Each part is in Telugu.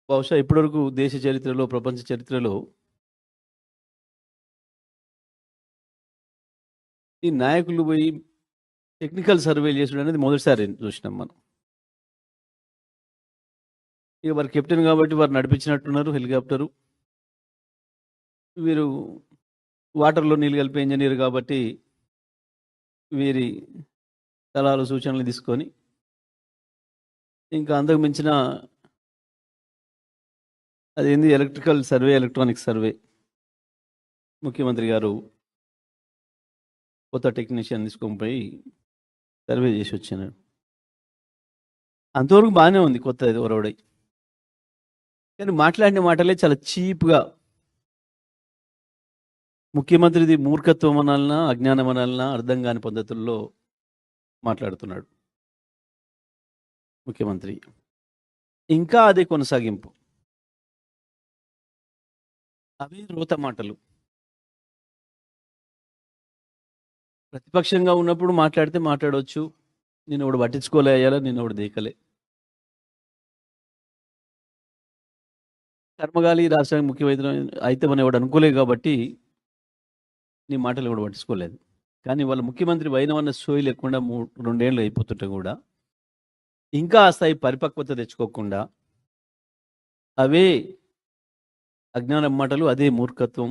బహుశా ఇప్పటివరకు దేశ చరిత్రలో, ప్రపంచ చరిత్రలో ఈ నాయకులు పోయి టెక్నికల్ సర్వేలు చేసుడనేది మొదటిసారి చూసినాం మనం. ఇక వారు కెప్టెన్ కాబట్టి వారు నడిపించినట్టున్నారు హెలికాప్టరు. వీరు వాటర్‌లో నీళ్ళు కలిపే ఇంజినీర్ కాబట్టి వీరి సలహాలు, సూచనలు తీసుకొని ఇంకా అంతకు మించిన అదేంది ఎలక్ట్రికల్ సర్వే, ఎలక్ట్రానిక్ సర్వే ముఖ్యమంత్రి గారు కొత్త టెక్నీషియన్ తీసుకొని పోయి సర్వే చేసి వచ్చినారు. అంతవరకు బానే ఉంది కొత్తది ఒరవడై. కానీ మాట్లాడిన మాటలే చాలా చీప్‌గా ముఖ్యమంత్రిది మూర్ఖత్వం అనాలనా, అజ్ఞానం అనాలనా అర్థం కాని పద్ధతుల్లో మాట్లాడుతున్నాడు ముఖ్యమంత్రి. ఇంకా అదే కొనసాగింపు. అవే రోత మాటలు. ప్రతిపక్షంగా ఉన్నప్పుడు మాట్లాడితే మాట్లాడొచ్చు. నిన్నెవడు పట్టించుకోలే అయ్యాల, నిన్నెవడు దేకలే. కర్మగాలి రాష్ట్రానికి ముఖ్యమంత్రి అయితే మనం ఎవడు అనుకోలేదు కాబట్టి నీ మాటలు ఎవడు పట్టించుకోలేదు. కానీ వాళ్ళ ముఖ్యమంత్రి వైనమన్న సోయి లేకుండా 2 ఏళ్ళు అయిపోతుంటే కూడా ఇంకా ఆ స్థాయి పరిపక్వత తెచ్చుకోకుండా అవే అజ్ఞానం మాటలు, అదే మూర్ఖత్వం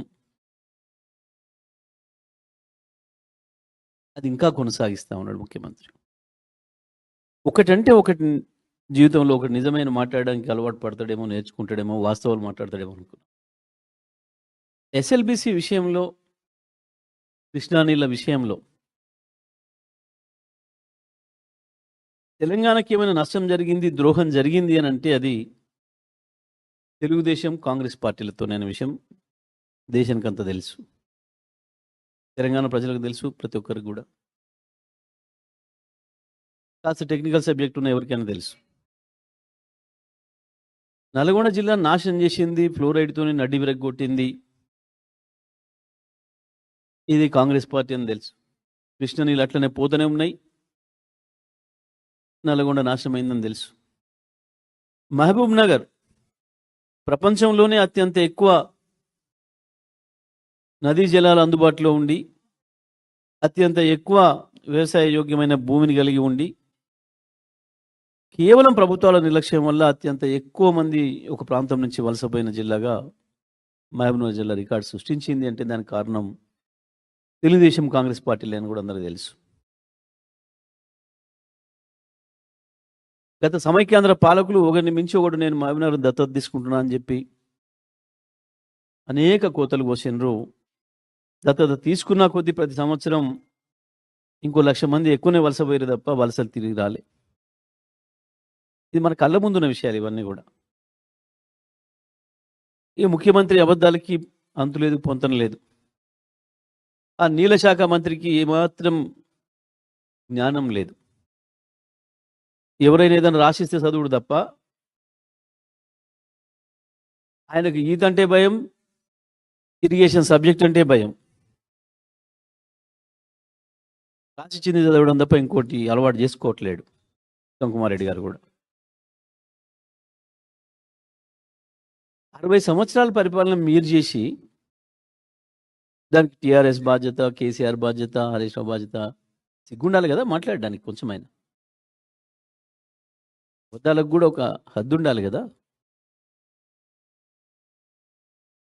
అది ఇంకా కొనసాగిస్తా ఉన్నాడు ముఖ్యమంత్రి. ఒకటంటే ఒకటి జీవితంలో ఒకటి నిజమైన మాట్లాడడానికి అలవాటు పడతాడేమో, నేర్చుకుంటాడేమో, వాస్తవాలు మాట్లాడతాడేమో అనుకున్నా. ఎస్ఎల్బీసీ విషయంలో, కృష్ణా నీళ్ల విషయంలో తెలంగాణకి ఏమైనా నష్టం జరిగింది, ద్రోహం జరిగింది అని అంటే అది తెలుగుదేశం, కాంగ్రెస్ పార్టీలతోనైన విషయం దేశానికంతా తెలుసు. తెలంగాణ ప్రజలకు తెలుసు, ప్రతి ఒక్కరికి కూడా. కాస్త టెక్నికల్ సబ్జెక్ట్ ఉన్న ఎవరికైనా తెలుసు. నల్గొండ జిల్లా నాశనం చేసింది, ఫ్లోరైడ్‌తోని నడ్డి విరగ్గొట్టింది. ఇది కాంగ్రెస్ పార్టీ అని తెలుసు. కృష్ణా నీళ్ళు అట్లనే పోతూనే ఉన్నాయి. నల్గొండ నాశనమైందని తెలుసు. మహబూబ్ నగర్ ప్రపంచంలోనే అత్యంత ఎక్కువ నదీ జలాలు అందుబాటులో ఉండి, అత్యంత ఎక్కువ వ్యవసాయ యోగ్యమైన భూమిని కలిగి ఉండి, కేవలం ప్రభుత్వాల నిర్లక్ష్యం వల్ల అత్యంత ఎక్కువ మంది ఒక ప్రాంతం నుంచి వలసపోయిన జిల్లాగా మహబూబ్‌నగర్ జిల్లా రికార్డ్ సృష్టించింది అంటే దానికి కారణం తెలుగుదేశం, కాంగ్రెస్ పార్టీలే అని కూడా అందరికీ తెలుసు. గత సమైక్యాంధ్ర పాలకులు ఒకరిని మించి ఒకడు నేను మహబూబ్‌నగర్ దత్తత తీసుకుంటున్నా అని చెప్పి అనేక కోతలు కోసిండ్రు. దత్తత తీసుకున్న కొద్దీ ప్రతి సంవత్సరం ఇంకో 1,00,000 మంది ఎక్కువనే వలసపోయారు తప్ప వలసలు తిరిగి రాలే. ఇది మన కళ్ళ ముందున్న విషయాలు ఇవన్నీ కూడా. ఈ ముఖ్యమంత్రి అబద్ధాలకి అంతు లేదు, పొంతన లేదు. ఆ నీళ్ల శాఖ మంత్రికి ఏమాత్రం జ్ఞానం లేదు. ఎవరైనా ఏదైనా రాసిస్తే చదువుడు తప్ప ఆయనకు ఈత అంటే భయం, ఇరిగేషన్ సబ్జెక్ట్ అంటే భయం. రాసిచ్చింది చదవడం తప్ప ఇంకోటి అలవాటు చేసుకోవట్లేడు ఉత్తమ్ కుమార్ రెడ్డి గారు కూడా. 60 సంవత్సరాల పరిపాలన మీరు చేసి దానికి టీఆర్ఎస్ బాధ్యత, కేసీఆర్ బాధ్యత, హరీష్ రావు బాధ్యత. సిగ్గుండాలి కదా మాట్లాడడానికి కొంచెమైనా. అబద్ధాలకు కూడా ఒక హద్దు ఉండాలి కదా.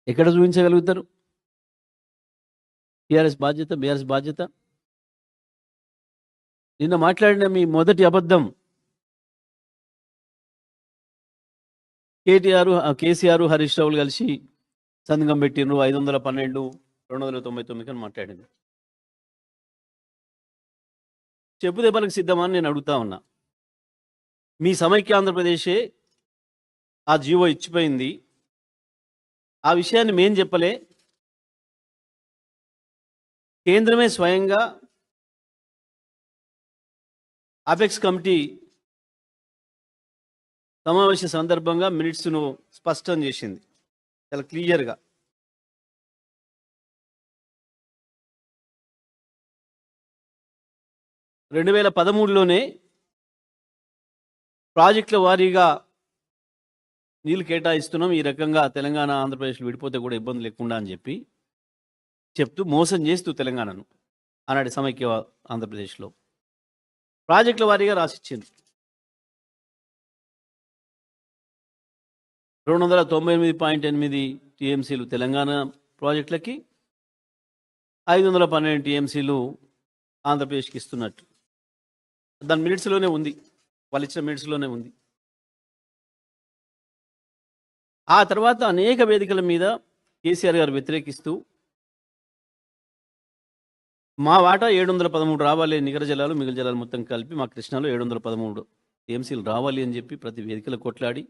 ఎక్కడ చూపించగలుగుతారు? టీఆర్ఎస్ బాధ్యత, బీఆర్ఎస్ బాధ్యత. నిన్న మాట్లాడిన మీ మొదటి అబద్ధం కేసీఆర్, హరీష్ రావులు కలిసి సంతకం పెట్టిండ్రు 512, 299 అని మాట్లాడింది. చెప్పు దెబ్బలకు సిద్ధమా అని నేను అడుగుతా ఉన్నా. మీ సమైక్య ఆంధ్రప్రదేశే ఆ జీవో ఇచ్చిపోయింది. ఆ విషయాన్ని మేం చెప్పలే, కేంద్రమే స్వయంగా అపెక్స్ కమిటీ సమావేశ సందర్భంగా మినిట్స్ను స్పష్టం చేసింది చాలా క్లియర్గా. రెండు 2013లోనే ప్రాజెక్టుల వారీగా నీళ్ళు కేటాయిస్తున్నాం, ఈ రకంగా తెలంగాణ ఆంధ్రప్రదేశ్లు విడిపోతే కూడా ఇబ్బంది లేకుండా అని చెప్పి చెప్తూ మోసం చేస్తూ తెలంగాణను ఆనాటి సమైక్య ఆంధ్రప్రదేశ్లో ప్రాజెక్టుల వారీగా రాసిచ్చింది. 298.8 టీఎంసీలు తెలంగాణ ప్రాజెక్టులకి, 512 టీఎంసీలు ఆంధ్రప్రదేశ్కి ఇస్తున్నట్టు దాని మినిట్స్లోనే ఉంది, వాళ్ళు ఇచ్చిన మినిట్స్లోనే ఉంది. ఆ తర్వాత అనేక వేదికల మీద కేసీఆర్ గారు వ్యతిరేకిస్తూ మా వాటా 713 రావాలి, నిగర జలాలు మిగిలిన జలాలు మొత్తం కలిపి మా కృష్ణాలో 713 టీఎంసీలు రావాలి అని చెప్పి ప్రతి వేదికలో కొట్లాడి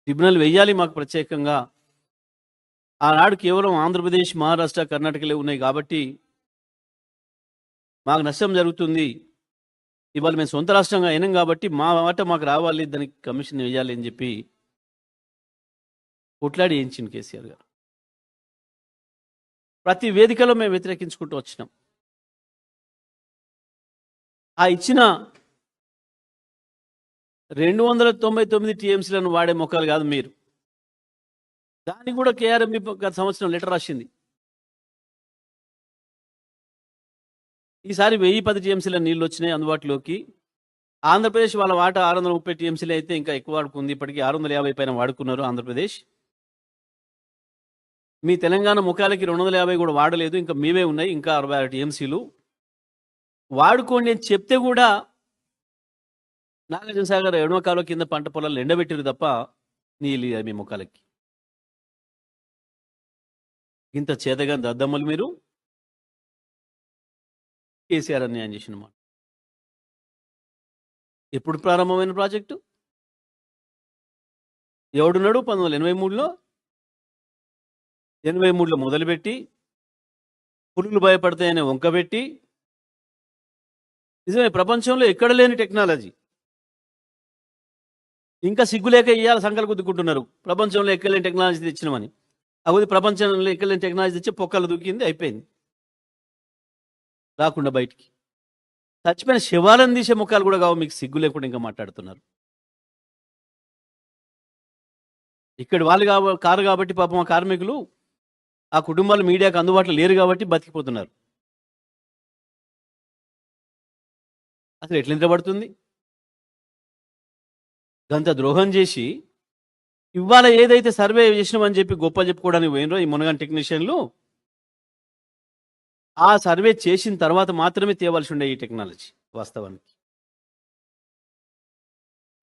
ట్రిబ్యునల్ వెయ్యాలి మాకు ప్రత్యేకంగా. ఆనాడు కేవలం ఆంధ్రప్రదేశ్, మహారాష్ట్ర, కర్ణాటకలే ఉన్నాయి కాబట్టి మాకు నష్టం జరుగుతుంది. ఇవాళ మేము సొంత రాష్ట్రంగా అయినాం కాబట్టి మా వాటా మాకు రావాలి, దానికి కమిషన్ వేయాలి అని చెప్పి కొట్లాడి వేయించింది కేసీఆర్ గారు. ప్రతి వేదికలో మేము వ్యతిరేకించుకుంటూ వచ్చినాం. ఆ ఇచ్చిన 299 టీఎంసీలను వాడే మొక్కలు కాదు మీరు. దానికి కూడా కేఆర్ఎంబి గత సంవత్సరం లెటర్ రాసింది. ఈసారి 1010 టీఎంసీల నీళ్ళు వచ్చినాయి అందుబాటులోకి. ఆంధ్రప్రదేశ్ వాళ్ళ వాటా 630 టీఎంసీలు అయితే ఇంకా ఎక్కువ వాడుకుంది. ఇప్పటికీ 650 పైన వాడుకున్నారు ఆంధ్రప్రదేశ్. మీ తెలంగాణ ముఖాలకి 250 కూడా వాడలేదు, ఇంకా మీవే ఉన్నాయి, ఇంకా 66 టీఎంసీలు వాడుకోండి అని చెప్తే కూడా నాగార్జున సాగర్ ఎడమ కాలువ కింద పంట పొలాలు ఎండబెట్టారు తప్ప నీళ్ళు మీ ముఖాలకి. ఇంత చేతగా దద్దమ్మలు మీరు కేసీఆర్ అన్యాయం చేసిన మాట. ఎప్పుడు ప్రారంభమైన ప్రాజెక్టు? ఎవడున్నాడు? 1983లో 83లో మొదలుపెట్టి పురుగులు భయపడతాయని వంకబెట్టి, నిజమే ప్రపంచంలో ఎక్కడ లేని టెక్నాలజీ, ఇంకా సిగ్గులేక ఇయ్యాల సంకలు గుద్దుకుంటున్నారు ప్రపంచంలో ఎక్కలేని టెక్నాలజీ తెచ్చినామని. అవి ప్రపంచంలో ఎక్కలేని టెక్నాలజీ తెచ్చి పొక్కలు దూకింది, అయిపోయింది, రాకుండా బయటికి. చచ్చిపోయిన శవాలను తీసే ముఖాలు కూడా కావు, మీకు సిగ్గు లేకుండా ఇంకా మాట్లాడుతున్నారు. ఇక్కడి వాళ్ళు కారు కాబట్టి పాపం ఆ కార్మికులు, ఆ కుటుంబాలు మీడియాకు అందుబాటులో లేరు కాబట్టి బతికిపోతున్నారు. అసలు ఎట్లా నిద్రపడుతుంది? గంత ద్రోహం చేసి ఇవాళ ఏదైతే సర్వే చేసినామని చెప్పి గొప్ప చెప్పుకోవడానికి పోయినరో ఈ మునగన్ టెక్నీషియన్లు, ఆ సర్వే చేసిన తర్వాత మాత్రమే తేవాల్సి ఉండే ఈ టెక్నాలజీ. వాస్తవానికి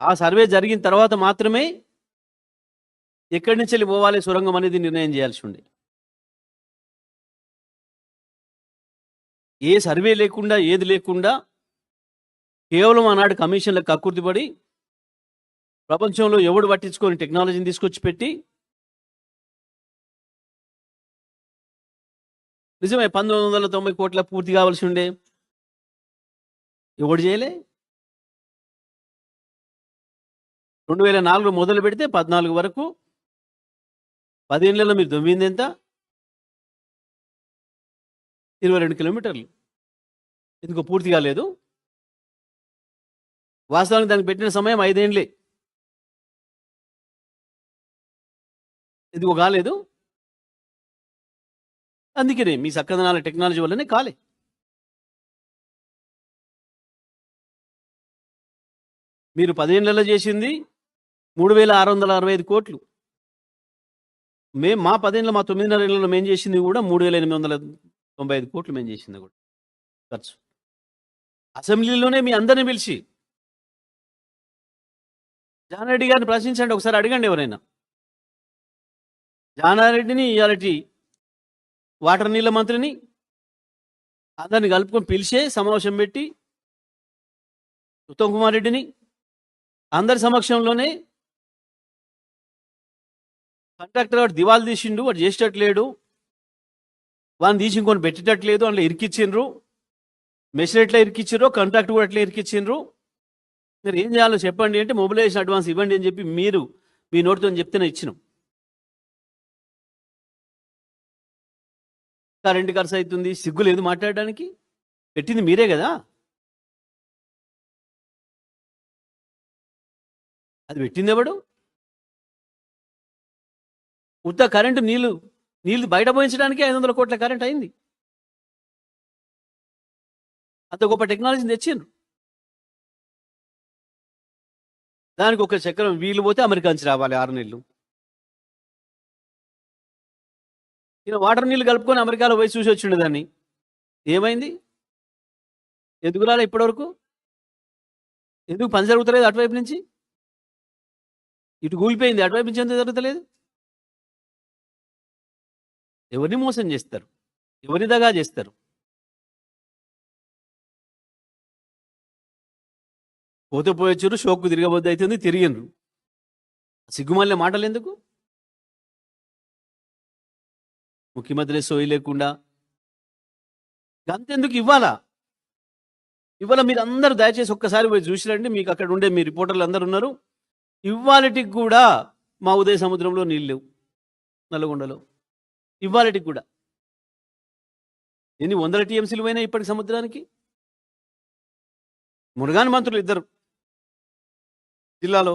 ఆ సర్వే జరిగిన తర్వాత మాత్రమే ఎక్కడి నుంచి వెళ్ళి పోవాలి సొరంగం అనేది నిర్ణయం చేయాల్సి ఉండే. ఏ సర్వే లేకుండా, ఏది లేకుండా కేవలం ఆనాడు కమిషన్లకు కక్కుర్తిపడి ప్రపంచంలో ఎవడు పట్టించుకొని టెక్నాలజీని తీసుకొచ్చి పెట్టి, నిజమే 1990 కోట్ల పూర్తి కావాల్సి ఉండే, ఎవడు చేయలే. 2004 మొదలు పెడితే 14 వరకు 10 ఏళ్లలో మీరు దొవ్వింది ఎంత? 22 కిలోమీటర్లు. ఎందుకో పూర్తి కాలేదు. వాస్తవానికి దానికి పెట్టిన సమయం 5 ఏళ్ళే, ఎందుకో కాలేదు. అందుకనే మీ సక్కదనాల టెక్నాలజీ వల్లనే కాలే. మీరు 10 ఏళ్లలో చేసింది 3665 కోట్లు. మేము మా 10 ఏళ్ళ, మా 9.5 ఏళ్లలో మేము చేసింది కూడా 3895 కోట్లు మేము చేసింది కూడా ఖర్చు. అసెంబ్లీలోనే మీ అందరిని పిలిచి జానారెడ్డి గారిని ప్రశ్నించండి, ఒకసారి అడగండి ఎవరైనా. జానారెడ్డిని, ఇయాలటి వాటర్ నీళ్ళ మంత్రిని అందరిని కలుపుకొని పిలిచే సమావేశం పెట్టి, ఉత్తమ్ కుమార్ రెడ్డిని అందరి సమక్షంలోనే కాంట్రాక్టర్ వాడు దివాలు తీసిండు, వాడు చేసేటట్లేడు, వాడిని తీసి ఇంకొని పెట్టేటట్లేదు, అందులో ఇరికిచ్చిండ్రు. మెషిన్ ఎట్లా ఇరికిచ్చిండ్రో కాంట్రాక్ట్ కూడా ఎట్లా ఇరికిచ్చిండ్రు. మీరు ఏం చేయాలో చెప్పండి అంటే మొబిలైజేషన్ అడ్వాన్స్ ఇవ్వండి అని చెప్పి మీరు మీ నోటితో చెప్తేనే ఇచ్చినాం. కరెంటు ఖర్చు అవుతుంది, సిగ్గు లేదు మాట్లాడడానికి. పెట్టింది మీరే కదా, అది పెట్టింది ఎవడు? ఉత్త కరెంటు నీళ్లు బయట పోయించడానికి 500 కోట్ల కరెంట్ అయింది. అంత గొప్ప టెక్నాలజీని తెచ్చిండ్రు. దానికి ఒక చక్రం వీలు పోతే అమెరికా నుంచి రావాలి 6 నెలలు. ఈయన వాటర్ నీళ్ళు కలుపుకొని అమెరికాలో పోయి చూసి వచ్చిండు. దాన్ని ఏమైంది? ఎందుకు రాలే ఇప్పటివరకు? ఎందుకు పని జరుగుతలేదు అటువైపు నుంచి? ఇటు కూలిపోయింది, అటువైపు నుంచి ఎందుకు జరుగుతలేదు? ఎవరిని మోసం చేస్తారు? ఎవరిని దగా చేస్తారు? పోతే పోయొచ్చారు, షోక్కు తిరగబోద్ది అవుతుంది, తిరిగిండ్రు. సిగ్గుమాలిన మాటలు ఎందుకు? ముఖ్యమంత్రి సోయి లేకుండా గంతెందుకు ఇవ్వాలా? ఇవాళ మీరు అందరూ దయచేసి ఒక్కసారి పోయి చూసిరండి. మీకు అక్కడ ఉండే మీ రిపోర్టర్లు అందరు ఉన్నారు. ఇవాళటికి కూడా మా ఉదయ సముద్రంలో నీళ్ళు లేవు, నల్గొండలో ఇవాళటికి కూడా. ఎన్ని వందల టీఎంసీలు పోయినా ఇప్పటికి సముద్రానికి. మునగాని మంత్రులు ఇద్దరు జిల్లాలో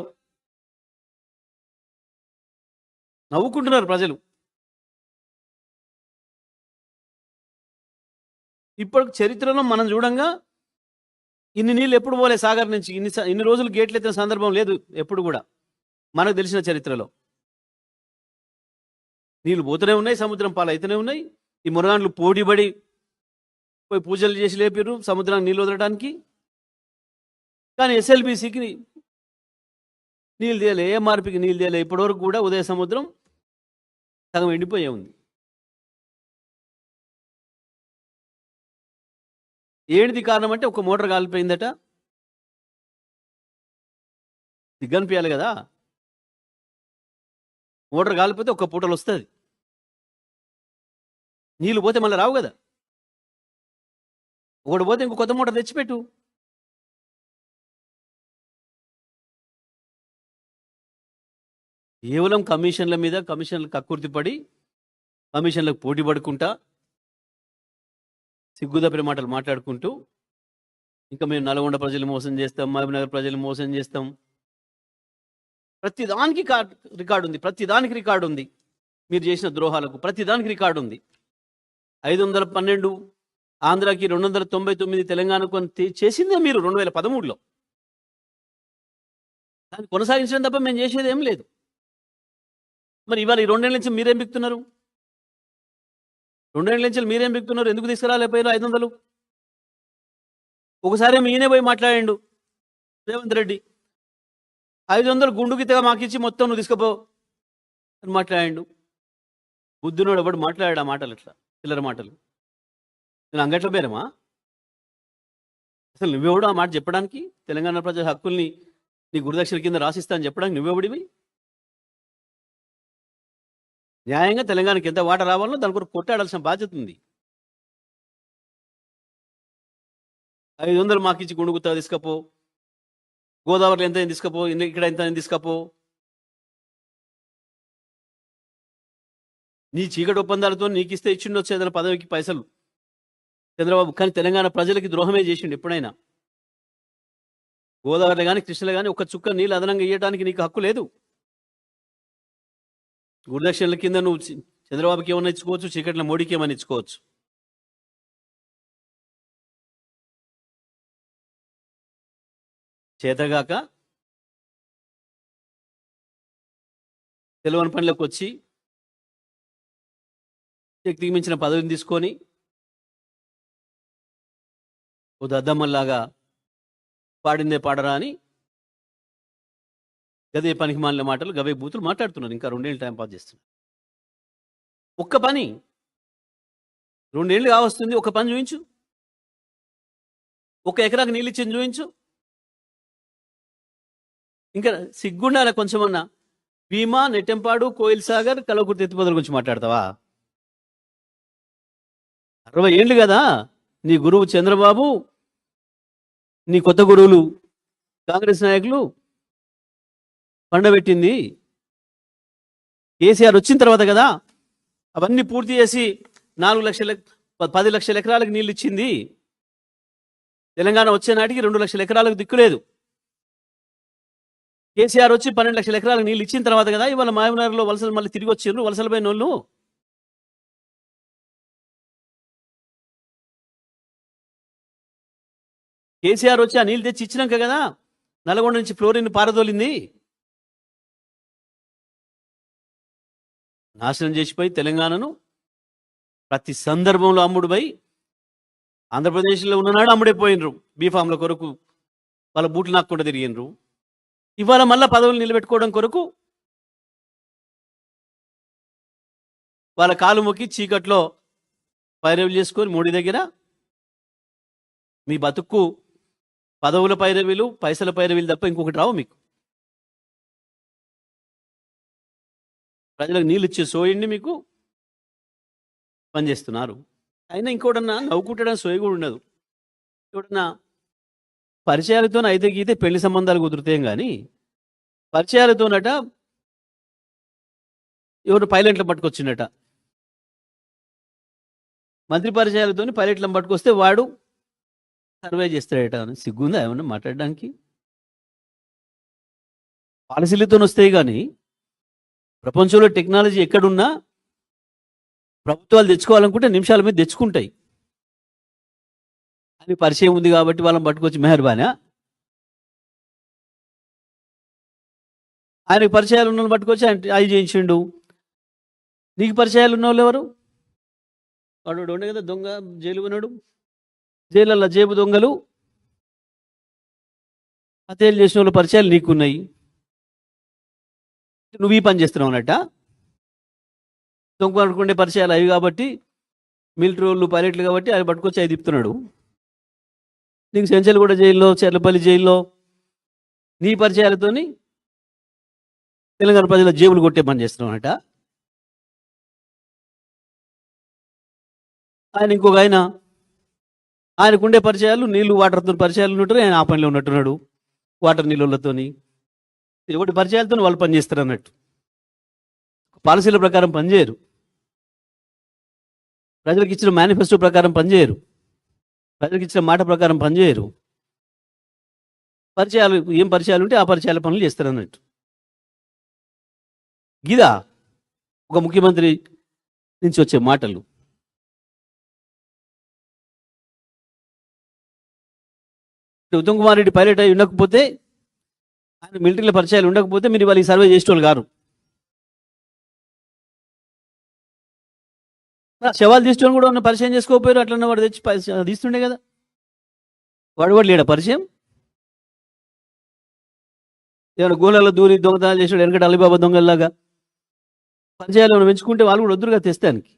నవ్వుకుంటున్నారు ప్రజలు. ఇప్పుడు చరిత్రలో మనం చూడంగా ఇన్ని నీళ్ళు ఎప్పుడు పోలే సాగర్ నుంచి. ఇన్ని రోజులు గేట్లు ఎత్తిన సందర్భం లేదు ఎప్పుడు కూడా మనకు తెలిసిన చరిత్రలో. నీళ్ళు పోతూనే ఉన్నాయి, సముద్రం పాలు అయితేనే ఉన్నాయి. ఈ మునగాండ్లు పోటీపడి పోయి పూజలు చేసి లేపారు సముద్రానికి నీళ్ళు వదలడానికి. కానీ ఎస్ఎల్బీసీకి నీళ్ళు తేలే, ఏఎంఆర్పీకి నీళ్ళు తేలే. ఇప్పటివరకు కూడా ఉదయ సముద్రం సగం ఎండిపోయే ఉంది. ఏంటిది కారణం అంటే ఒక మోటార్ కాలిపోయిందట. దిగ్గనిపించాలి కదా. మోటార్ కాలిపోతే ఒక్క పూటలు వస్తుంది, నీళ్ళు పోతే మళ్ళీ రావు కదా. ఒకటి పోతే ఇంకో కొత్త మోటార్ తెచ్చిపెట్టు. కేవలం కమిషన్ల మీద కమిషన్లు కక్కుర్తిపడి కమిషన్లకు పోటీ పడుకుంటా సిగ్గుదప్పిన మాటలు మాట్లాడుకుంటూ ఇంకా మేము నల్గొండ ప్రజలు మోసం చేస్తాం, మహబూబ్నగర్ ప్రజలు మోసం చేస్తాం. ప్రతిదానికి రికార్డు ఉంది, ప్రతిదానికి రికార్డు ఉంది. మీరు చేసిన ద్రోహాలకు ప్రతిదానికి రికార్డు ఉంది. 512 ఆంధ్రాకి 299 తెలంగాణకు చేసిందే మీరు 2013లో. దాన్ని కొనసాగించడం తప్ప మేము చేసేది ఏం లేదు. మరి ఇవాళ ఈ 2 ఏళ్ళ నుంచి మీరేం బిక్తున్నారు? 2 ఏళ్ళ నుంచి మీరేం బిక్తున్నారు? ఎందుకు తీసుకురాలేకపోయారు 500? ఒకసారి ఈయనే పోయి మాట్లాడిండు రేవంత్ రెడ్డి. 500 గుండుగితగా మాకిచ్చి మొత్తం నువ్వు తీసుకుపో అని మాట్లాడిండు. బుద్ధునోడు ఎవడు మాట్లాడాడు ఆ మాటలు? అట్లా చిల్లర మాటలు. నేను అంగట్ల పేరమా? అసలు నువ్వెవడు ఆ మాట చెప్పడానికి? తెలంగాణ ప్రజల హక్కుల్ని నీ గురుదక్షిణ కింద రాసిస్తా అని చెప్పడానికి నువ్వెవడివి? న్యాయంగా తెలంగాణకి ఎంత వాట రావాలో దాని కొరకు కొట్టాడాల్సిన బాధ్యత ఉంది. 500 మాకిచ్చి గుండుగుతా తీసుకపో, గోదావరిలో ఎంత తీసుకపో, ఇక్కడ ఎంత తీసుకపో. నీ చీకటి ఒప్పందాలతో నీకు ఇస్తే ఇచ్చిండొచ్చు ఏదైనా పదవికి పైసలు చంద్రబాబు. కానీ తెలంగాణ ప్రజలకి ద్రోహమే చేసిండు ఎప్పుడైనా. గోదావరిలో కానీ కృష్ణలో కానీ ఒక చుక్క నీళ్ళు అదనంగా ఇవ్వడానికి నీకు హక్కు లేదు. గురుదక్షిణల కింద నువ్వు చంద్రబాబుకి ఏమన్నా ఇచ్చుకోవచ్చు, చీకట్ల మోడీకి ఏమన్నా ఇచ్చుకోవచ్చు. చేతగాక తెలివని పనిలోకి వచ్చి శక్తికి మించిన పదవిని తీసుకొని ఓ దద్దమ్మల్లాగా పాడిందే పాడరా అని గదే పనికి మాలిన మాటలు, గవే బూతులు మాట్లాడుతున్నారు. ఇంకా 2 ఏళ్ళు టైం పాస్ చేస్తున్నారు. ఒక్క పని 2 ఏళ్ళు కావస్తుంది, ఒక పని చూపించు. 1 ఎకరాకి నీళ్ళు ఇచ్చింది చూపించు. ఇంకా సిగ్గుండాల కొంచెమన్నా. భీమా, నెట్టెంపాడు, కోయిల్ సాగర్, కల్వకుర్తి ఎత్తిపోతల గురించి మాట్లాడతావా? 60 ఏళ్ళు కదా నీ గురువు చంద్రబాబు, నీ కొత్త గురువులు కాంగ్రెస్ నాయకులు పండబెట్టింది. కేసీఆర్ వచ్చిన తర్వాత కదా అవన్నీ పూర్తి చేసి 10 లక్షల ఎకరాలకు నీళ్ళు ఇచ్చింది. తెలంగాణ వచ్చే నాటికి 2 లక్షల ఎకరాలకు దిక్కులేదు. కేసీఆర్ వచ్చి 12 లక్షల ఎకరాలకు నీళ్ళు ఇచ్చిన తర్వాత కదా ఇవాళ మహబూబ్నగర్లో వలసలు మళ్ళీ తిరిగి వచ్చిర్రు, వలసలు పోయినోళ్ళు. కేసీఆర్ వచ్చి ఆ నీళ్ళు తెచ్చి ఇచ్చినాక కదా నల్గొండ నుంచి ఫ్లోరిన్ పారదోలింది. నాశనం చేసిపోయి తెలంగాణను ప్రతి సందర్భంలో అమ్ముడుపోయి ఆంధ్రప్రదేశ్లో ఉన్ననాడు అమ్ముడైపోయినరు. బీఫామ్ల కొరకు వాళ్ళ బూట్లు నాక్కుండా తిరిగినరు. ఇవాళ మళ్ళా పదవులు నిలబెట్టుకోవడం కొరకు వాళ్ళ కాలు మొక్కి చీకట్లో పైరవులు చేసుకొని మోడీ దగ్గర మీ బతుక్కు పదవుల పైరవీలు, పైసల పైరవీలు తప్ప ఇంకొకటి రావు మీకు. ప్రజలకు నీళ్ళు ఇచ్చే సోయండి మీకు పనిచేస్తున్నారు. అయినా ఇంకోటన్నా నవ్వుకుంటడం సోయి కూడా ఉండదు. ఇంకోటన్నా పరిచయాలతో అయితే గీతే పెళ్లి సంబంధాలు కుదురుతాం కానీ పరిచయాలతోనట ఎవరు పైలట్లు పట్టుకొచ్చిండట. మంత్రి పరిచయాలతో పైలట్లను పట్టుకొస్తే వాడు సర్వే చేస్తాడట. సిగ్గుందా ఏమన్నా మాట్లాడడానికి? పాలసీలతో వస్తాయి కానీ ప్రపంచంలో టెక్నాలజీ ఎక్కడున్నా ప్రభుత్వాలు తెచ్చుకోవాలనుకుంటే నిమిషాల మీద తెచ్చుకుంటాయి. అని పరిచయం ఉంది కాబట్టి వాళ్ళని పట్టుకొచ్చి మెహర్బానా ఆయనకు పరిచయాలు ఉన్న పట్టుకొచ్చి ఆయన అవి చేయించిండు. నీకు పరిచయాలు ఉన్న వాళ్ళు ఎవరు? వాడు ఉండే కదా దొంగ జైలు ఉన్నాడు. జైలల్లో జేబు దొంగలు హత్యలు చేసిన వాళ్ళ పరిచయాలు నీకున్నాయి. నువ్వు ఈ పని చేస్తున్నావు అన్నట్ట. దొంగ అనుకుండే పరిచయాలు అవి కాబట్టి మిలిటరీ వాళ్ళు పైలట్లు కాబట్టి ఆయన పట్టుకొచ్చి అవి తిప్పుతున్నాడు. నీకు చెంచల్గూడ జైల్లో, చెర్లపల్లి జైల్లో నీ పరిచయాలతోని తెలంగాణ ప్రజల జేబులు కొట్టే పని చేస్తున్నావు అన్నట్ట. ఆయన ఇంకొక ఆయనకుండే పరిచయాలు నీళ్లు వాటర్తో పరిచయాలు ఉన్నట్టు ఆయన ఆ పనిలో ఉన్నట్టున్నాడు. వాటర్ నీళ్ళతోని ఒకటి పరిచయాలతో వాళ్ళు పనిచేస్తారు అన్నట్టు. పాలసీల ప్రకారం పనిచేయరు, ప్రజలకు ఇచ్చిన మేనిఫెస్టో ప్రకారం పనిచేయరు, ప్రజలకు ఇచ్చిన మాట ప్రకారం పనిచేయరు. పరిచయాలు ఏం పరిచయాలు ఉంటే ఆ పరిచయాల పనులు చేస్తారు అన్నట్టు. గిదా ఒక ముఖ్యమంత్రి నుంచి వచ్చే మాటలు. ఉత్తమ్ కుమార్ రెడ్డి పైలట్ అయి ఉండకపోతే, ఆయన మిలిటరీల పరిచయాలు ఉండకపోతే మీరు వాళ్ళు ఈ సర్వే చేసేవాళ్ళు గారు. శవాలు తీసుకోని కూడా ఉన్న పరిచయం చేసుకోకపోయారు. అట్లన్న వాడు తెచ్చి తీస్తుండే కదా. వాడు కూడా లేడా పరిచయం? ఏమైనా గోళాల్లో దూరి దొంగతనాలు చేసాడు వెనకటి అలీబాబా దొంగల్లాగా. పరిచయాలు ఏమైనా పెంచుకుంటే వాళ్ళు కూడా వద్దురుగా తెస్తానికి.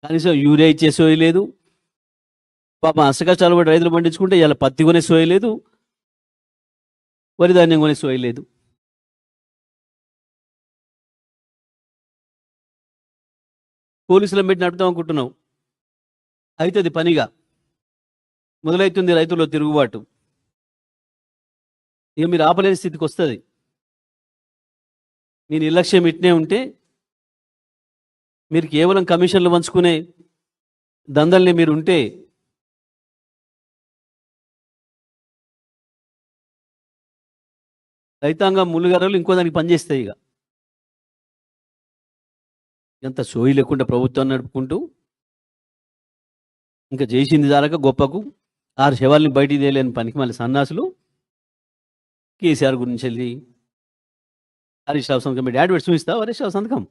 కనీసం యూరియా ఇచ్చే సోయి లేదు. పాప అష్టకష్టాలు కూడా రైతులు పండించుకుంటే ఇలా పత్తి కొనే సోయి లేదు, వరి ధాన్యం కొనే సోయి లేదు. పోలీసులను పెట్టి నడుపుతాం అనుకుంటున్నావు. అవుతుంది పనిగా. మొదలవుతుంది రైతుల్లో తిరుగుబాటు. ఇక మీరు ఆపలేని స్థితికి వస్తుంది. మీ నిర్లక్ష్యం ఇట్నే ఉంటే మీరు కేవలం కమిషన్లు పంచుకునే దందల్ని మీరు ఉంటే రైతాంగం ముళ్ళుగారలు ఇంకో దానికి పనిచేస్తాయి. ఇక ఎంత సోయి లేకుండా ప్రభుత్వాన్ని నడుపుకుంటూ ఇంకా చేసింది దాకా గొప్పకు 6 శవాల్ని బయటికి తేలేని పనికి మళ్ళీ సన్నాసులు కేసీఆర్ గురించి వెళ్ళి హరీష్ రావు సంతకం మీ డాడీ పెట్టి చూపిస్తావు. హరీష్ రావు సంతకం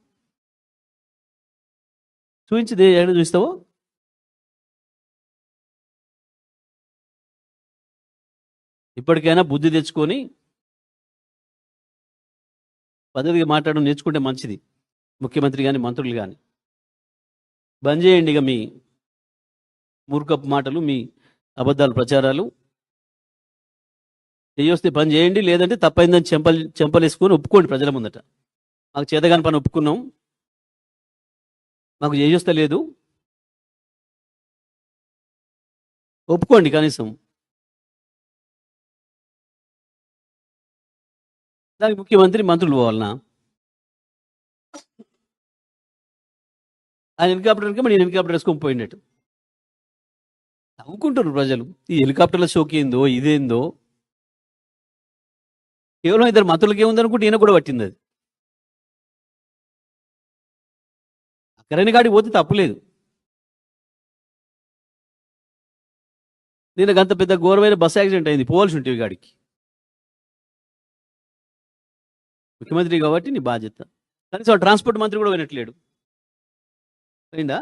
చూపించి ఎక్కడ చూస్తావో. ఇప్పటికైనా బుద్ధి తెచ్చుకొని పద్ధతిగా మాట్లాడడం నేర్చుకుంటే మంచిది. ముఖ్యమంత్రి కానీ మంత్రులు కానీ బంద్ చేయండి ఇక మీ మూర్ఖపు మాటలు, మీ అబద్ధాలు ప్రచారాలు. చేయొస్తే పని చేయండి, లేదంటే తప్పైందని చెంపలేసుకొని ఒప్పుకోండి ప్రజల ముందట. మాకు చేతగాని పని ఒప్పుకున్నాం, మాకు చేయొస్తే లేదు, ఒప్పుకోండి కనీసం. దానికి ముఖ్యమంత్రి మంత్రులు పోవాలన్నా? ఆయన హెలికాప్టర్ వెనక నేను హెలికాప్టర్ వేసుకొని పోయినట్టు నవ్వుకుంటారు ప్రజలు. ఈ హెలికాప్టర్ల షోకి ఏందో ఇదేందో, కేవలం ఇద్దరు మంత్రులకి ఏముందనుకుంటే ఈయన కూడా పట్టింది అది. కరెంట్ గాడికి పోతే తప్పులేదు. నేను అంత పెద్ద ఘోరమైన బస్ యాక్సిడెంట్ అయింది, పోవాల్సి ఉంటుంది గాడికి. ముఖ్యమంత్రి కాబట్టి నీ బాధ్యత. కనీసం ట్రాన్స్పోర్ట్ మంత్రి కూడా వినట్లేడు. అయిందా?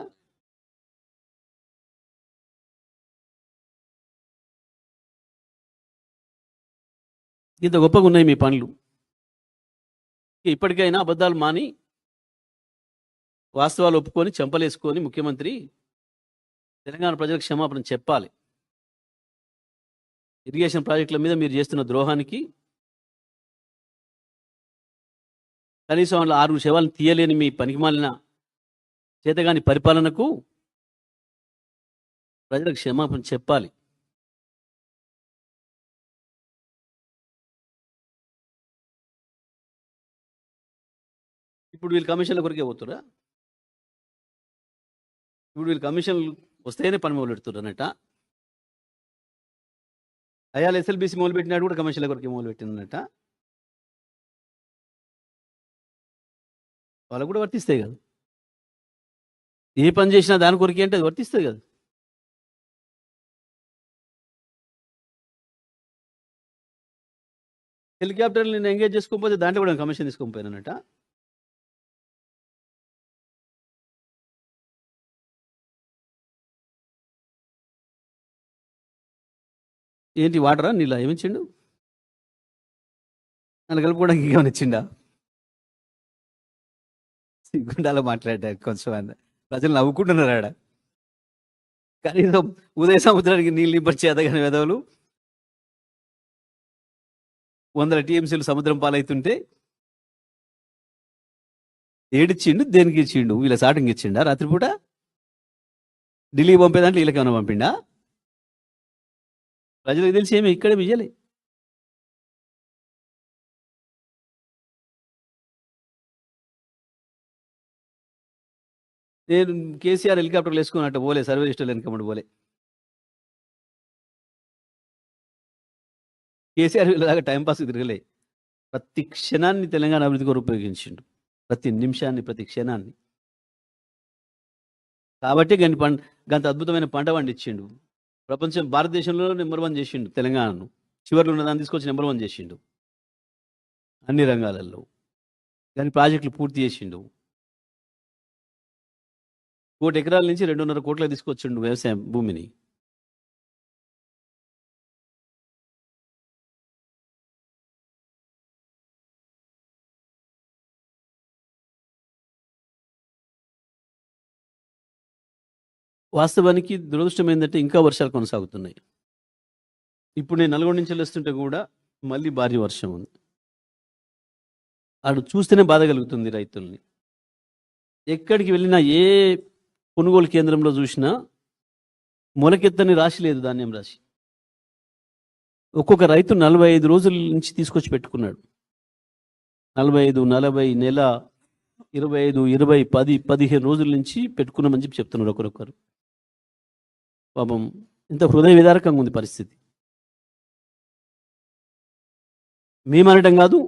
ఇంత గొప్పగా ఉన్నాయి మీ పనులు. ఇప్పటికైనా అబద్ధాలు మాని వాస్తవాలు ఒప్పుకొని చెంపలేసుకొని ముఖ్యమంత్రి తెలంగాణ ప్రజలకు క్షమాపణ చెప్పాలి. ఇరిగేషన్ ప్రాజెక్టుల మీద మీరు చేస్తున్న ద్రోహానికి, కనీసం వాళ్ళ 6 శవాలను తీయలేని మీ పనికిమాలిన చేతగాని పరిపాలనకు ప్రజలకు క్షమాపణ చెప్పాలి. ఇప్పుడు వీళ్ళు కమిషన్ల కొరికే పోతురా? ఇప్పుడు వీళ్ళు కమిషన్లు వస్తేనే పని మొదలు పెడుతున్నారు అన్నట్ట. అయాలు ఎస్ఎల్బీసీ మొదలు పెట్టినాడు కూడా కమిషన్ల కొరికే మొదలు పెట్టినట్ట. వాళ్ళకు కూడా వర్తిస్తాయి కదా. ఏ పని చేసినా దాని కొరికే అంటే అది వర్తిస్తుంది కదా. హెలికాప్టర్లు నేను ఎంగేజ్ చేసుకోకపోతే దాంట్లో కూడా కమిషన్ తీసుకోకపోయినట. ఏంటి వాటరా నీళ్ళ ఏమిచ్చిండు? నన్ను కలుపుకోవడానికి ఏమైనా ఇచ్చిండా? సిగ్గుండాలో మాట్లాడా కొంచెం. ప్రజలు నవ్వుకుంటున్నారు ఆడ. కనీసం ఉదయ సముద్రానికి నీళ్ళు నింపచ్చేదగాని వెదవులు 100 టీఎంసీలు సముద్రం పాలవుతుంటే ఏడిచ్చిండు. దేనికి ఇచ్చిండు? వీళ్ళ సాటింగ్ ఇచ్చిండా రాత్రిపూట? ఢిల్లీ పంపేదాంట్లో వీళ్ళకేమైనా పంపిండా? ప్రజలకు తెలిసి ఏమి ఇక్కడే ఇయ్యలే. నేను కేసీఆర్ హెలికాప్టర్లు వేసుకున్నట్టు పోలే, సర్వే లిస్టులు వెనకమ్మడి పోలే. కేసీఆర్ వీళ్ళలాగా టైంపాస్కి తిరగలే. ప్రతి క్షణాన్ని తెలంగాణ అభివృద్ధి కొరకు ఉపయోగించిండు, ప్రతి నిమిషాన్ని, ప్రతి క్షణాన్ని. కాబట్టి గంత అద్భుతమైన పంట పండించిండు. ప్రపంచం, భారతదేశంలో నెంబర్ 1 చేసిండు తెలంగాణను. చివరిలో ఉన్న దాన్ని తీసుకొచ్చి నెంబర్ 1 చేసిండు అన్ని రంగాలలో. కానీ ప్రాజెక్టులు పూర్తి చేసిండు. 1 కోటి ఎకరాల నుంచి 2.5 కోట్ల తీసుకొచ్చిండు వ్యవసాయం భూమిని. వాస్తవానికి దురదృష్టం ఏంటంటే ఇంకా వర్షాలు కొనసాగుతున్నాయి. ఇప్పుడు నేను నల్గొండ నుంచి వస్తుంటే కూడా మళ్ళీ భారీ వర్షం ఉంది. అటు చూస్తేనే బాధ కలుగుతుంది రైతుల్ని. ఎక్కడికి వెళ్ళినా, ఏ కొనుగోలు కేంద్రంలో చూసినా మొలకెత్తని రాశి లేదు, ధాన్యం రాశి. ఒక్కొక్క రైతు 45 రోజుల నుంచి తీసుకొచ్చి పెట్టుకున్నాడు. 45, 40, నెల, 25, 20, 10, 15 రోజుల నుంచి పెట్టుకున్నామని చెప్పి చెప్తున్నారు ఒకరొకరు. పాపం ఇంత హృదయ విదారకంగా ఉంది పరిస్థితి. మేమనటం కాదు,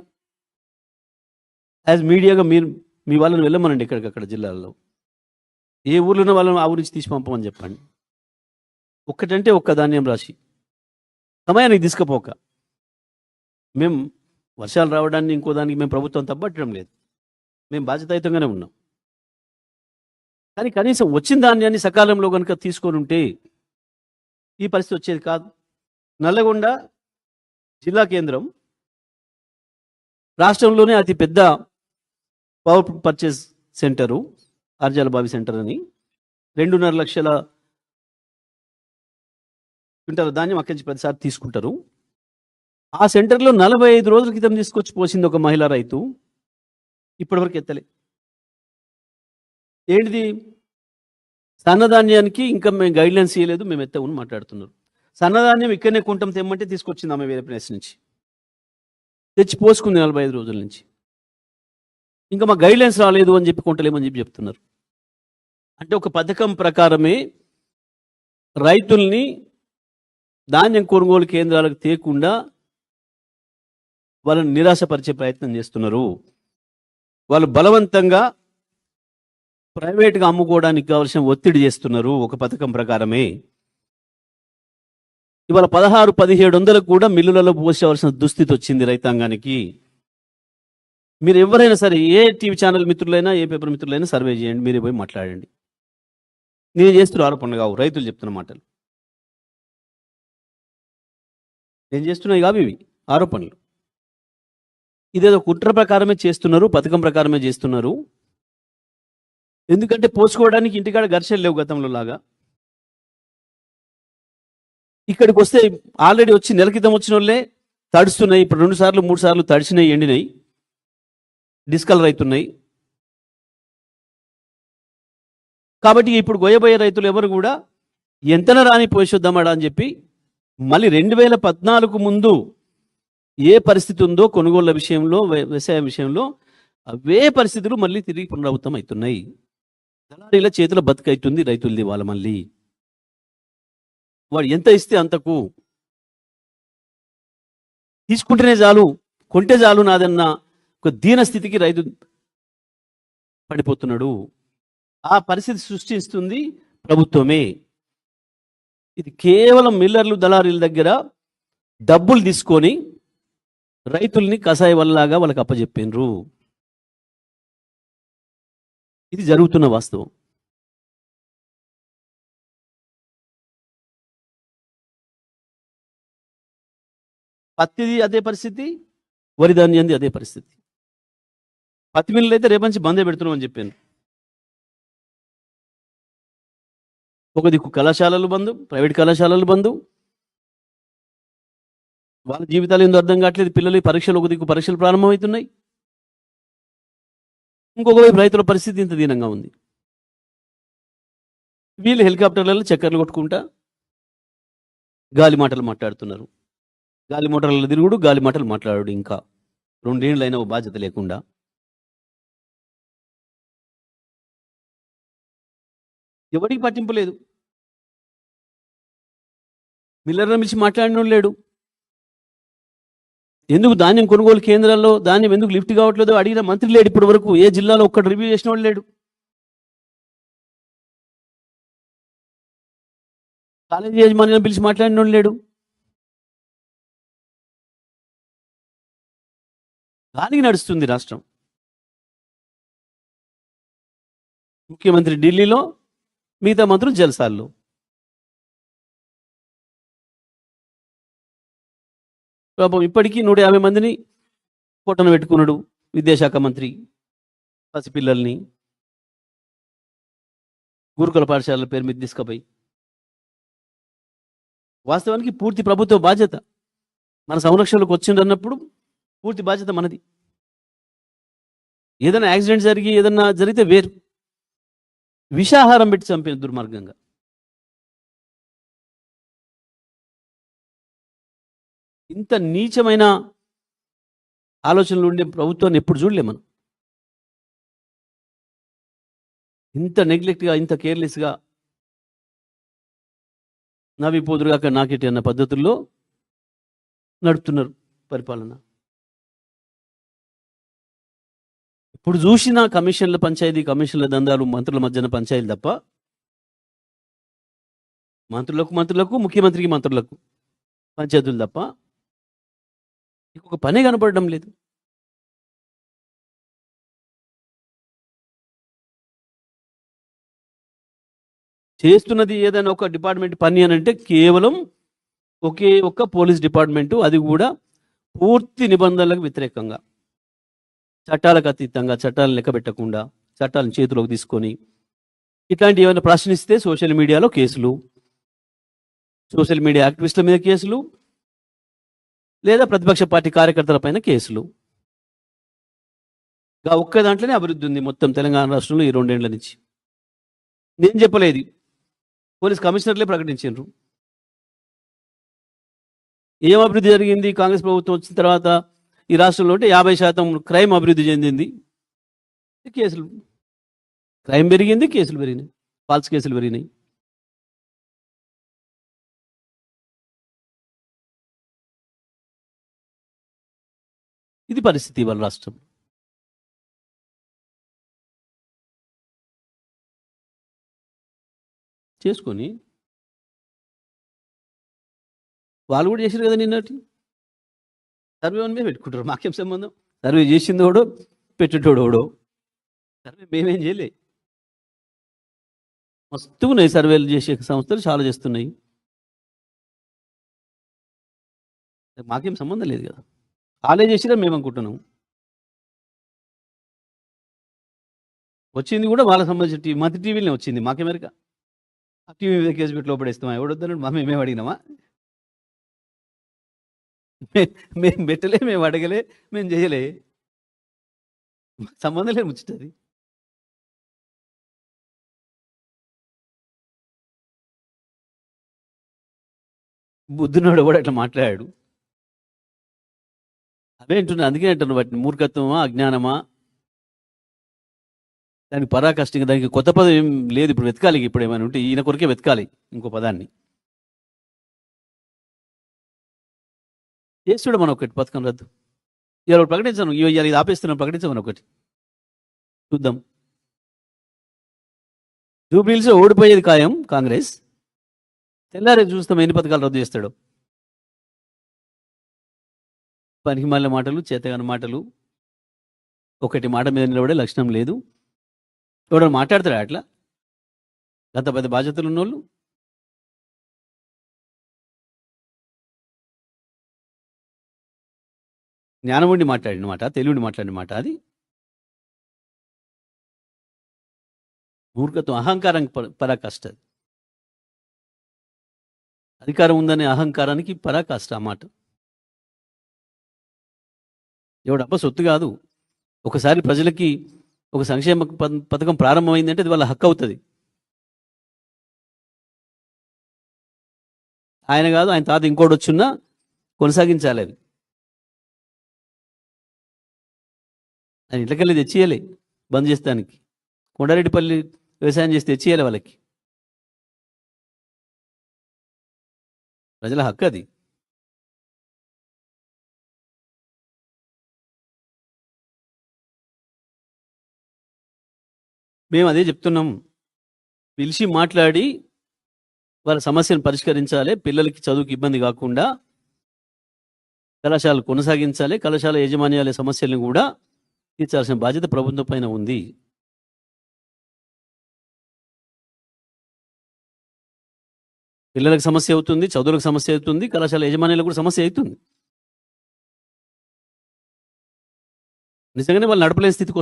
యాజ్ మీడియాగా మీరు మీ వాళ్ళని వెళ్ళమనండి ఎక్కడికక్కడ జిల్లాల్లో. ఏ ఊర్లో ఉన్న వాళ్ళని ఆ ఊరి నుంచి తీసి పంపమని చెప్పండి. ఒక్కటంటే ఒక్క ధాన్యం రాశి సమయానికి తీసుకుపోక. మేము వర్షాలు రావడాన్ని ఇంకో దానికి మేము ప్రభుత్వం తప్పట్టడం లేదు, మేము బాధ్యతాయుతంగానే ఉన్నాం. కానీ కనీసం వచ్చిన ధాన్యాన్ని సకాలంలో కనుక తీసుకొని ఉంటే ఈ పరిస్థితి వచ్చేది కాదు. నల్లగొండ జిల్లా కేంద్రం, రాష్ట్రంలోనే అతి పెద్ద పవర్ పర్చేస్ సెంటరు ఆర్జాల బావి సెంటర్ అని. 2.5 లక్షల క్వింటాల ధాన్యం అక్కడి నుంచి ప్రతిసారి తీసుకుంటారు. ఆ సెంటర్లో 45 రోజుల క్రితం తీసుకొచ్చి పోసింది ఒక మహిళా రైతు, ఇప్పటివరకు ఎత్తలే. ఏంటిది? సన్నధాన్యానికి ఇంకా మేము గైడ్లైన్స్ ఇవ్వలేదు, మేము ఎత్తమని మాట్లాడుతున్నారు. సన్నధాన్యం ఇక్కడనే కొంటాం తెమ్మంటే తీసుకొచ్చింది ఆమె వేరే ప్లేస్ నుంచి, తెచ్చి పోసుకుంది 45 రోజుల నుంచి. ఇంకా మా గైడ్లైన్స్ రాలేదు అని చెప్పి కొంటలేమని చెప్పి చెప్తున్నారు. అంటే ఒక పథకం ప్రకారమే రైతుల్ని ధాన్యం కొనుగోలు కేంద్రాలకు తేకుండా వాళ్ళని నిరాశపరిచే ప్రయత్నం చేస్తున్నారు. వాళ్ళు బలవంతంగా ప్రైవేట్గా అమ్ముకోవడానికి కావాల్సిన ఒత్తిడి చేస్తున్నారు. ఒక పథకం ప్రకారమే ఇవాళ 16-1700 కూడా మిల్లులలో పోసేవలసిన దుస్థితి వచ్చింది రైతాంగానికి. మీరు ఎవరైనా సరే, ఏ టీవీ ఛానల్ మిత్రులైనా, ఏ పేపర్ మిత్రులైనా సర్వే చేయండి, మీరే పోయి మాట్లాడండి. నేను చేస్తున్న ఆరోపణలు కావు, రైతులు చెప్తున్న మాటలు. నేను చేస్తున్నాయి కావు ఇవి ఆరోపణలు. ఇదేదో కుట్ర ప్రకారమే చేస్తున్నారు, పథకం ప్రకారమే చేస్తున్నారు. ఎందుకంటే పోసుకోవడానికి ఇంటికాడ ఘర్షణలు లేవు గతంలో లాగా. ఇక్కడికి వస్తే ఆల్రెడీ వచ్చి నెల క్రితం వచ్చిన వాళ్ళే తడుస్తున్నాయి. ఇప్పుడు 2 సార్లు 3 సార్లు తడిచినాయి, ఎండినాయి, డిస్కలర్ అవుతున్నాయి. కాబట్టి ఇప్పుడు గొయ్యబోయే రైతులు ఎవరు కూడా ఎంతన రాని పోషొద్దామడా అని చెప్పి మళ్ళీ 2014 ముందు ఏ పరిస్థితి ఉందో కొనుగోళ్ల విషయంలో, వ్యవసాయ విషయంలో అవే పరిస్థితులు మళ్ళీ తిరిగి పునరావృతం అవుతున్నాయి. దళారీల చేతుల బతుకైతుంది రైతులది. వాళ్ళ మళ్ళీ వాడు ఎంత ఇస్తే అంతకు తీసుకుంటేనే చాలు, కొంటే చాలు నాదన్న ఒక దీన స్థితికి రైతు పడిపోతున్నాడు. ఆ పరిస్థితి సృష్టిస్తుంది ప్రభుత్వమే. ఇది కేవలం మిల్లర్లు, దళారీల దగ్గర డబ్బులు తీసుకొని రైతుల్ని కషాయ వల్లలాగా వాళ్ళకి అప్పచెప్పినరు. ఇది జరుగుతున్న వాస్తవం. పత్తిది అదే పరిస్థితి, వరి ధాన్యంది అదే పరిస్థితి. పత్తి మిల్లులు అయితే రేపు నుంచి బందే పెడుతున్నామని చెప్పాను. ఒక దిక్కు కళాశాలలు బంధు, ప్రైవేట్ కళాశాలలు బంధు. వాళ్ళ జీవితాలు ఏందో అర్థం కావట్లేదు. పిల్లలు పరీక్షలు, ఒక దిక్కు పరీక్షలు ప్రారంభమవుతున్నాయి. ఇంకొక వైపు రైతుల పరిస్థితి ఇంత దీనంగా ఉంది. వీళ్ళు హెలికాప్టర్లలో చక్కర్లు కొట్టుకుంటా గాలి మాటలు మాట్లాడుతున్నారు. గాలి మోటార్ల తిరుగుడు, గాలి మాటలు మాట్లాడు. ఇంకా 2 ఏళ్ళైనా ఓ బాధ్యత లేకుండా. ఎవరికి పట్టింపు లేదు. మిల్లర్ల మించి మాట్లాడినోడు లేడు. ఎందుకు ధాన్యం కొనుగోలు కేంద్రాల్లో ధాన్యం ఎందుకు లిఫ్ట్ కావట్లేదో అడిగిన మంత్రి లేడు. ఇప్పటి వరకు ఏ జిల్లాలో ఒక్కడు రివ్యూ చేసిన వాడు లేడు. కాలేజీ యజమాని పిలిచి మాట్లాడినోడు లేడు. దానికి నడుస్తుంది రాష్ట్రం. ముఖ్యమంత్రి ఢిల్లీలో, మిగతా మంత్రులు జల్సాల్లో. పాపం ఇప్పటికీ 150 మందిని పొట్టన పెట్టుకున్నాడు విద్యాశాఖ మంత్రి. పసిపిల్లల్ని గురుకుల పాఠశాలల పేరు మీద తీసుకుపోయి. వాస్తవానికి పూర్తి ప్రభుత్వ బాధ్యత. మన సంరక్షణలోకి వచ్చిందన్నప్పుడు పూర్తి బాధ్యత మనది. ఏదైనా యాక్సిడెంట్ జరిగి ఏదన్నా జరిగితే వేరు. విషాహారం పెట్టి చంపిన దుర్మార్గంగా. ఇంత నీచమైన ఆలోచనలు ఉండే ప్రభుత్వాన్ని ఎప్పుడు చూడలే మనం. ఇంత నెగ్లెక్ట్గా, ఇంత కేర్లెస్గా, నవి పోదురుగాక నాకేటి అన్న పద్ధతుల్లో నడుపుతున్నారు పరిపాలన. ఇప్పుడు చూసిన కమిషన్ల పంచాయతీ, కమిషన్ల దందాలు, మంత్రుల మధ్యన పంచాయతీలు తప్ప మంత్రులకు, ముఖ్యమంత్రికి మంత్రులకు పంచాయతీలు తప్ప ఇంకొక పనే కనపడడం లేదు. చేస్తున్నది ఏదైనా ఒక డిపార్ట్మెంట్ పని అని అంటే కేవలం ఒకే ఒక్క పోలీస్ డిపార్ట్మెంటు. అది కూడా పూర్తి నిబంధనలకు వ్యతిరేకంగా, చట్టాలకు అతీతంగా, చట్టాలను లెక్క పెట్టకుండా, చట్టాలను చేతిలోకి తీసుకొని ఇట్లాంటి ఏమైనా ప్రశ్నిస్తే సోషల్ మీడియాలో కేసులు, సోషల్ మీడియా యాక్టివిస్టుల మీద కేసులు, లేదా ప్రతిపక్ష పార్టీ కార్యకర్తల పైన కేసులు. ఒక్క దాంట్లోనే అభివృద్ధి ఉంది మొత్తం తెలంగాణ రాష్ట్రంలో ఈ 2 ఏళ్ల నుంచి. నేను చెప్పలేదు, పోలీస్ కమిషనర్లే ప్రకటించారు. ఏం అభివృద్ధి జరిగింది కాంగ్రెస్ ప్రభుత్వం వచ్చిన తర్వాత ఈ రాష్ట్రంలో అంటే 50% క్రైమ్ అభివృద్ధి చెందింది. కేసులు, క్రైమ్ పెరిగింది, కేసులు పెరిగినాయి. ఫాల్స్ కేసులు పెరిగినాయి. ఇది పరిస్థితి ఇవాళ రాష్ట్రం. చేసుకొని వాళ్ళు కూడా చేసారు కదా నిన్నటి సర్వే వన్ మీద పెట్టుకుంటారు. మాకేం సంబంధం? సర్వే చేసిందోడో పెట్టేటోడోడో. సర్వే మేమేం చేయలే. మస్తు ఉన్నాయి సర్వేలు చేసే సంస్థలు చాలా చేస్తున్నాయి. మాకేం సంబంధం లేదు కదా. వాళ్ళే చేసిరా మేము అనుకుంటున్నాం. వచ్చింది కూడా వాళ్ళకి సంబంధించిన టీవీ, మంత్రి టీవీలోనే వచ్చింది. మాకెమెరికా ఆ టీవీ మీద కేసు పెట్టి లోపడేస్తామా? ఎవడొద్దన్నాడు? మేమేం అడిగినామా? మేము పెట్టలే, మేము అడగలే, మేము చేయలే. సంబంధం లేదు ముచ్చటది. బుద్ధునోడు కూడా అట్లా మాట్లాడాడు. అవే అంటున్నా. అందుకే అంటున్నా వాటిని మూర్ఖత్వమా అజ్ఞానమా, దానికి పరాకష్టంగా దానికి కొత్త పదం ఏం లేదు. ఇప్పుడు వెతకాలి. ఇప్పుడు ఏమైనా ఉంటే ఈయన కొరకే వెతకాలి ఇంకో పదాన్ని. చేస్తుడు మనం ఒకటి పథకం రద్దు ఇవాళ ప్రకటించాను. ఇవాళ ఇది ఆపేస్తున్నాం, ప్రకటించమని ఒకటి చూద్దాం. జూబ్లీహిల్స్ ఓడిపోయేది ఖాయం కాంగ్రెస్. తెల్లారే చూస్తాం ఎన్ని పథకాలు రద్దు చేస్తాడు. పనికి మాలిన మాటలు, చేతగాని మాటలు. ఒకటి మాట మీద నిలబడే లక్షణం లేదు. ఎవడో మాట్లాడతాడా అట్లా? గత పెద్ద బాధ్యతలు ఉన్నోళ్ళు. జ్ఞానం ఉండి మాట్లాడిన మాట, తెలివిని మాట్లాడిన మాట అది. మూర్ఖత్వం, అహంకారం పరాకాష్ట. అధికారం ఉందనే అహంకారానికి పరాకాష్ట ఆ మాట. ఎవడబ్బ సొత్తు కాదు. ఒకసారి ప్రజలకి ఒక సంక్షేమ పథకం ప్రారంభమైందంటే అది వాళ్ళ హక్కు అవుతుంది. ఆయన కాదు, ఆయన తాత ఇంకోటి వచ్చిన్నా కొనసాగించాలి. అది ఆయన ఇళ్ళకెళ్ళి తెచ్చియాలి. బంద్ చేస్తానికి కొండారెడ్డిపల్లి వ్యవసాయం చేసి తెచ్చియాలి వాళ్ళకి. ప్రజల హక్కు అది. మేము అదే చెప్తున్నాం. పిలిచి మాట్లాడి వాళ్ళ సమస్యను పరిష్కరించాలి. పిల్లలకి చదువుకి ఇబ్బంది కాకుండా కళాశాలలు కొనసాగించాలి. కళాశాల యాజమాన్యాల సమస్యలను కూడా తీర్చాల్సిన బాధ్యత ప్రభుత్వం పైన ఉంది. పిల్లలకు సమస్య అవుతుంది, చదువులకు సమస్య అవుతుంది, కళాశాల యాజమాన్యాలకు కూడా సమస్య అవుతుంది. నిజంగానే వాళ్ళు నడపలేని స్థితికి